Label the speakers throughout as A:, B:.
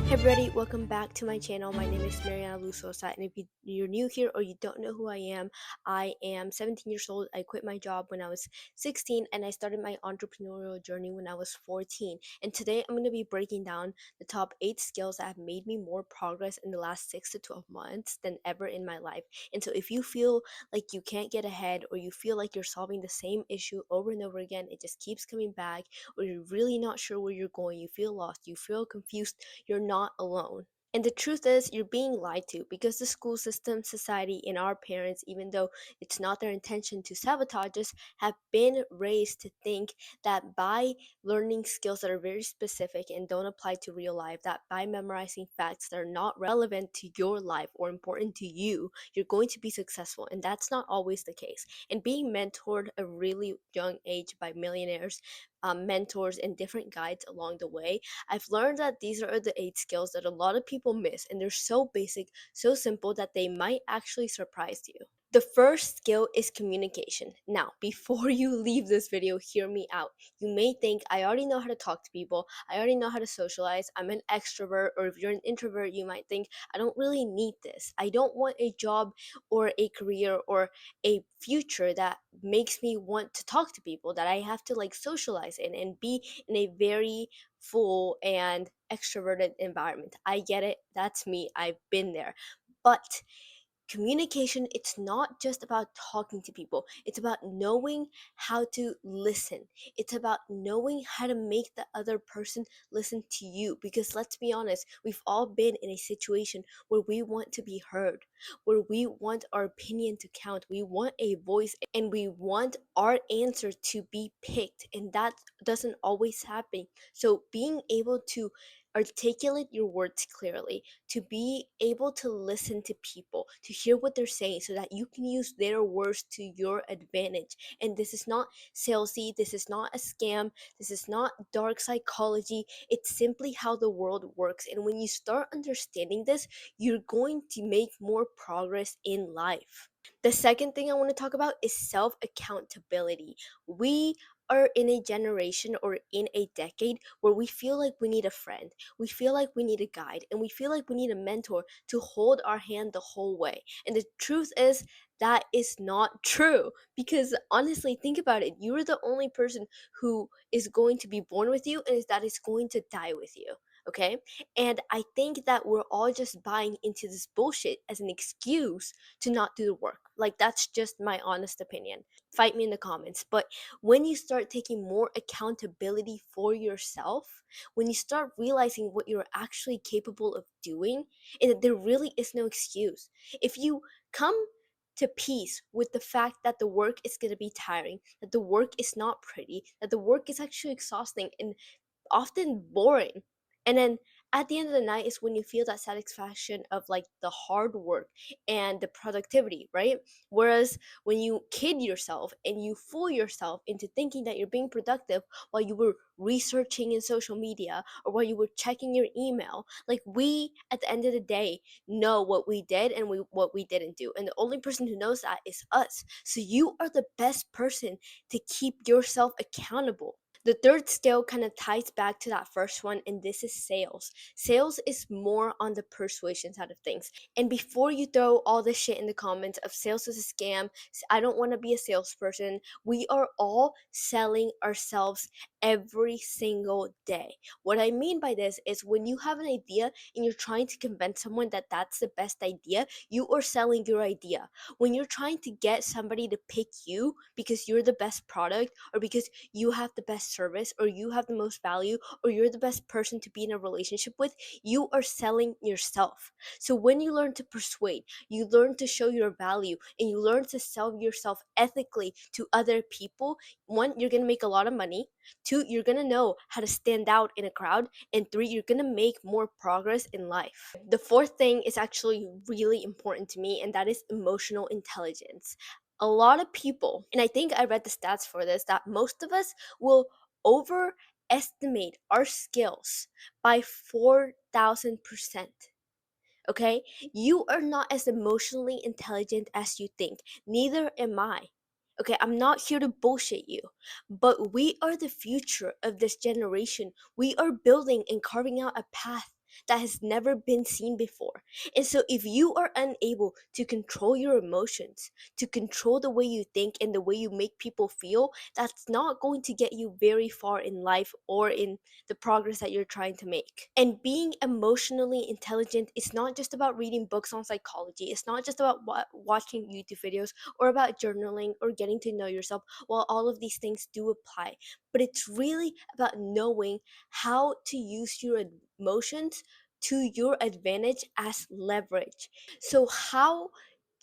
A: Hey everybody, welcome back to my channel. My name is marianalussuosa, and if you're new here or you don't know who I am 17 years old. I quit my job when I was 16 and I started my entrepreneurial journey when I was 14. And today I'm going to be breaking down the top 8 skills that have made me more progress in the last 6 to 12 months than ever in my life. And so if you feel like you can't get ahead, or you feel like you're solving the same issue over and over again, it just keeps coming back, or you're really not sure where you're going, you feel lost, you feel confused, you're not alone. And the truth is, you're being lied to, because the school system, society, and our parents, even though it's not their intention to sabotage us, have been raised to think that by learning skills that are very specific and don't apply to real life, that by memorizing facts that are not relevant to your life or important to you, you're going to be successful. And that's not always the case. And being mentored at a really young age by millionaires, mentors, and different guides along the way, I've learned that these are the 8 skills that a lot of people miss, and they're so basic, so simple that they might actually surprise you. The first skill is communication. Now, before you leave this video, hear me out. You may think, I already know how to talk to people, I already know how to socialize, I'm an extrovert. Or if you're an introvert, you might think, I don't really need this. I don't want a job or a career or a future that makes me want to talk to people, that I have to like socialize in and be in a very full and extroverted environment. I get it. That's me. I've been there. But communication, it's not just about talking to people. It's about knowing how to listen. It's about knowing how to make the other person listen to you. Because let's be honest, we've all been in a situation where we want to be heard, where we want our opinion to count, we want a voice, and we want our answer to be picked, and that doesn't always happen. So being able to articulate your words clearly, to be able to listen to people, to hear what they're saying, so that you can use their words to your advantage. And this is not salesy, this is not a scam, this is not dark psychology. It's simply how the world works. And when you start understanding this, you're going to make more progress in life. The second thing I want to talk about is self accountability. We are in a generation, or in a decade, where we feel like we need a friend, we feel like we need a guide, and we feel like we need a mentor to hold our hand the whole way. And the truth is, that is not true. Because honestly, think about it. You're the only person who is going to be born with you, and that is going to die with you. Okay? And I think that we're all just buying into this bullshit as an excuse to not do the work. Like, that's just my honest opinion. Fight me in the comments. But when you start taking more accountability for yourself, when you start realizing what you're actually capable of doing, and that there really is no excuse. If you come to peace with the fact that the work is going to be tiring, that the work is not pretty, that the work is actually exhausting and often boring. And then at the end of the night is when you feel that satisfaction of like the hard work and the productivity, right? Whereas when you kid yourself and you fool yourself into thinking that you're being productive while you were researching in social media, or while you were checking your email, like, we at the end of the day know what we did and what we didn't do. And the only person who knows that is us. So you are the best person to keep yourself accountable. The third skill kind of ties back to that first one, and this is sales. Sales is more on the persuasion side of things. And before you throw all this shit in the comments of sales is a scam, I don't want to be a salesperson, we are all selling ourselves every single day. What I mean by this is, when you have an idea and you're trying to convince someone that that's the best idea, you are selling your idea. When you're trying to get somebody to pick you because you're the best product, or because you have the best service, or you have the most value, or you're the best person to be in a relationship with, you are selling yourself. So when you learn to persuade, you learn to show your value, and you learn to sell yourself ethically to other people, one, you're going to make a lot of money. Two, you're going to know how to stand out in a crowd. And three, you're going to make more progress in life. The fourth thing is actually really important to me, and that is emotional intelligence. A lot of people, and I think I read the stats for this, that most of us will overestimate our skills by 4,000%. Okay? You are not as emotionally intelligent as you think. Neither am I. Okay, I'm not here to bullshit you, but we are the future of this generation. We are building and carving out a path that has never been seen before. And so, if you are unable to control your emotions, to control the way you think and the way you make people feel, that's not going to get you very far in life or in the progress that you're trying to make. And being emotionally intelligent is not just about reading books on psychology, it's not just about watching YouTube videos or about journaling or getting to know yourself. While all of these things do apply, but it's really about knowing how to use your emotions to your advantage as leverage. So, how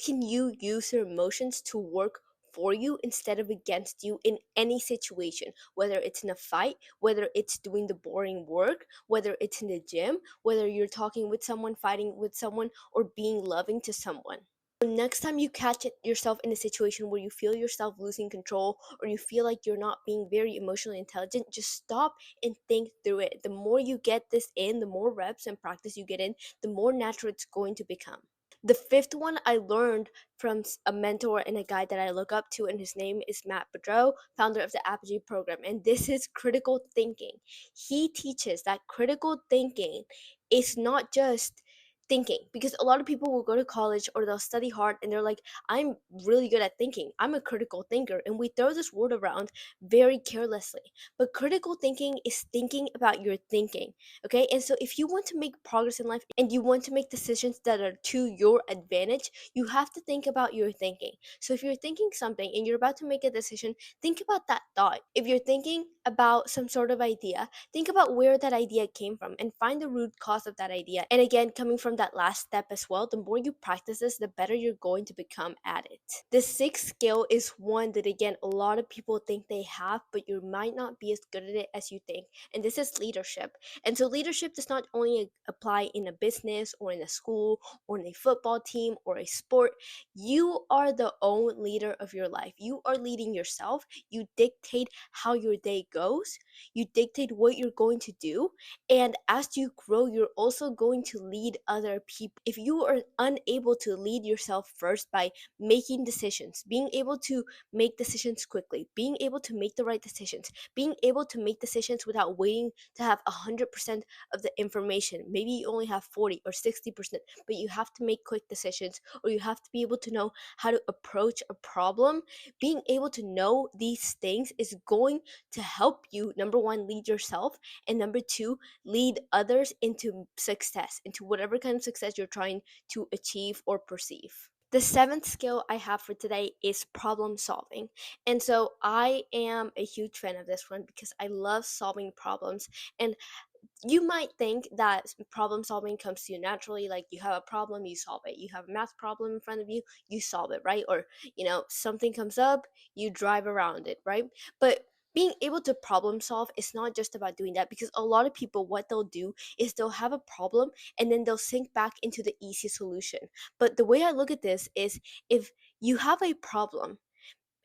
A: can you use your emotions to work for you instead of against you in any situation? Whether it's in a fight, whether it's doing the boring work, whether it's in the gym, whether you're talking with someone, fighting with someone, or being loving to someone. So next time you catch yourself in a situation where you feel yourself losing control or you feel like you're not being very emotionally intelligent, just stop and think through it. The more you get this in, the more reps and practice you get in, the more natural it's going to become. The fifth one I learned from a mentor and a guy that I look up to, and his name is Matt Bedreau, founder of the Apogee program. And this is critical thinking. He teaches that critical thinking is not just thinking, because a lot of people will go to college or they'll study hard and they're like, I'm really good at thinking, I'm a critical thinker, and we throw this word around very carelessly. But critical thinking is thinking about your thinking. Okay, and so if you want to make progress in life and you want to make decisions that are to your advantage, you have to think about your thinking. So if you're thinking something and you're about to make a decision, think about that thought. If you're thinking about some sort of idea, think about where that idea came from and find the root cause of that idea. And again, coming from that last step as well, the more you practice this, the better you're going to become at it. The sixth skill is one that, again, a lot of people think they have, but you might not be as good at it as you think. And this is leadership. And so leadership does not only apply in a business or in a school or in a football team or a sport. You are the own leader of your life. You are leading yourself. You dictate how your day goes. You dictate what you're going to do. And as you grow, you're also going to lead other people. If you are unable to lead yourself first by making decisions, being able to make decisions quickly, being able to make the right decisions, being able to make decisions without waiting to have 100% of the information. Maybe you only have 40 or 60%, but you have to make quick decisions, or you have to be able to know how to approach a problem. Being able to know these things is going to help you, number one, lead yourself, and number two, lead others into success, into whatever kind of success you're trying to achieve or perceive. The seventh skill I have for today is problem solving. And so I am a huge fan of this one because I love solving problems. And you might think that problem solving comes to you naturally, like you have a problem, you solve it. You have a math problem in front of you, you solve it, right? Or something comes up, you drive around it, right? But being able to problem solve is not just about doing that, because a lot of people, what they'll do is they'll have a problem and then they'll sink back into the easy solution. But the way I look at this is, if you have a problem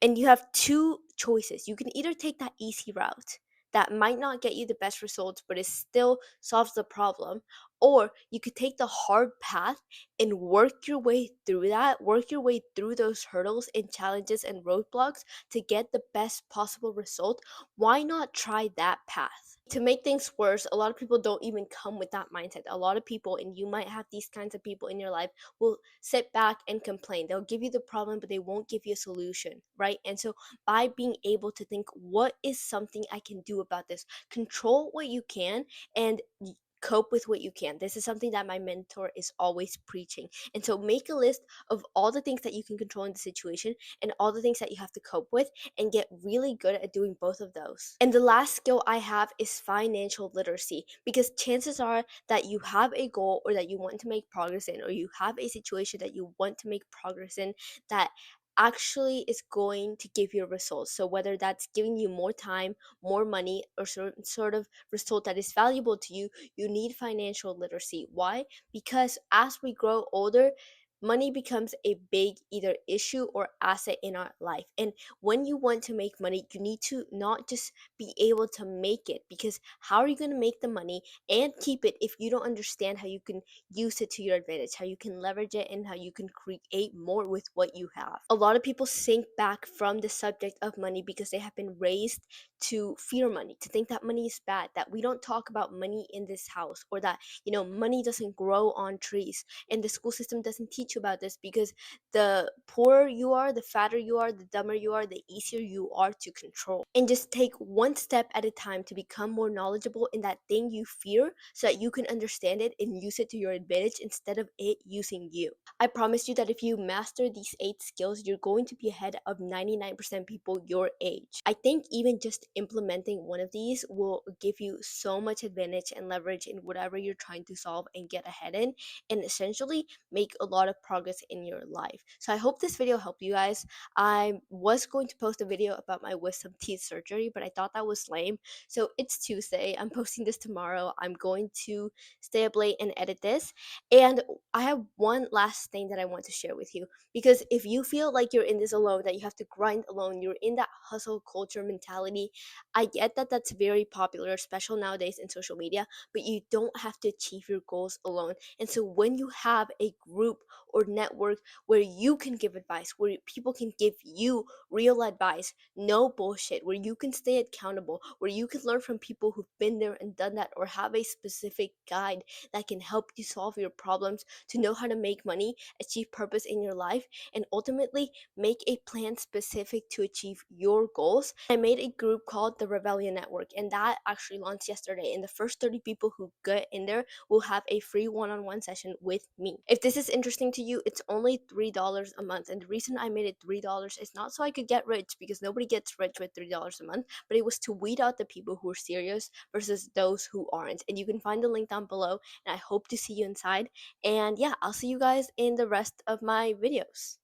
A: and you have two choices, you can either take that easy route that might not get you the best results, but it still solves the problem, or you could take the hard path and work your way through that, work your way through those hurdles and challenges and roadblocks to get the best possible result. Why not try that path? To make things worse, a lot of people don't even come with that mindset. A lot of people, and you might have these kinds of people in your life, will sit back and complain. They'll give you the problem, but they won't give you a solution, right? And so by being able to think, what is something I can do about this? Control what you can and cope with what you can. This is something that my mentor is always preaching. And so make a list of all the things that you can control in the situation and all the things that you have to cope with, and get really good at doing both of those. And the last skill I have is financial literacy, because chances are that you have a goal or that you want to make progress in, or you have a situation that you want to make progress in that actually is going to give you results. So whether that's giving you more time, more money, or sort of result that is valuable to you, you need financial literacy. Why? Because as we grow older, money becomes a big either issue or asset in our life. And when you want to make money, you need to not just be able to make it, because how are you going to make the money and keep it if you don't understand how you can use it to your advantage, how you can leverage it, and how you can create more with what you have. A lot of people sink back from the subject of money because they have been raised to fear money, to think that money is bad, that we don't talk about money in this house, or that, money doesn't grow on trees. And the school system doesn't teach you about this, because the poorer you are, the fatter you are, the dumber you are, the easier you are to control. And just take one step at a time to become more knowledgeable in that thing you fear, so that you can understand it and use it to your advantage instead of it using you. I promise you that if you master these 8 skills, you're going to be ahead of 99% people your age. I think even just implementing one of these will give you so much advantage and leverage in whatever you're trying to solve and get ahead in, and essentially make a lot of progress in your life. So I hope this video helped you guys. I was going to post a video about my wisdom teeth surgery, but I thought that was lame. So it's Tuesday. I'm posting this tomorrow. I'm going to stay up late and edit this. And I have one last thing that I want to share with you, because if you feel like you're in this alone, that you have to grind alone, you're in that hustle culture mentality, I get that that's very popular, especially nowadays in social media, but you don't have to achieve your goals alone. And so when you have a group or network where you can give advice, where people can give you real advice, no bullshit, where you can stay accountable, where you can learn from people who've been there and done that, or have a specific guide that can help you solve your problems, to know how to make money, achieve purpose in your life, and ultimately make a plan specific to achieve your goals. I made a group called the Rebellion Network, and that actually launched yesterday. And the first 30 people who get in there will have a free one-on-one session with me. If this is interesting to you, it's only $3 a month. And the reason I made it $3 is not so I could get rich, because nobody gets rich with $3 a month, but it was to weed out the people who are serious versus those who aren't. And you can find the link down below, and I hope to see you inside. And yeah, I'll see you guys in the rest of my videos.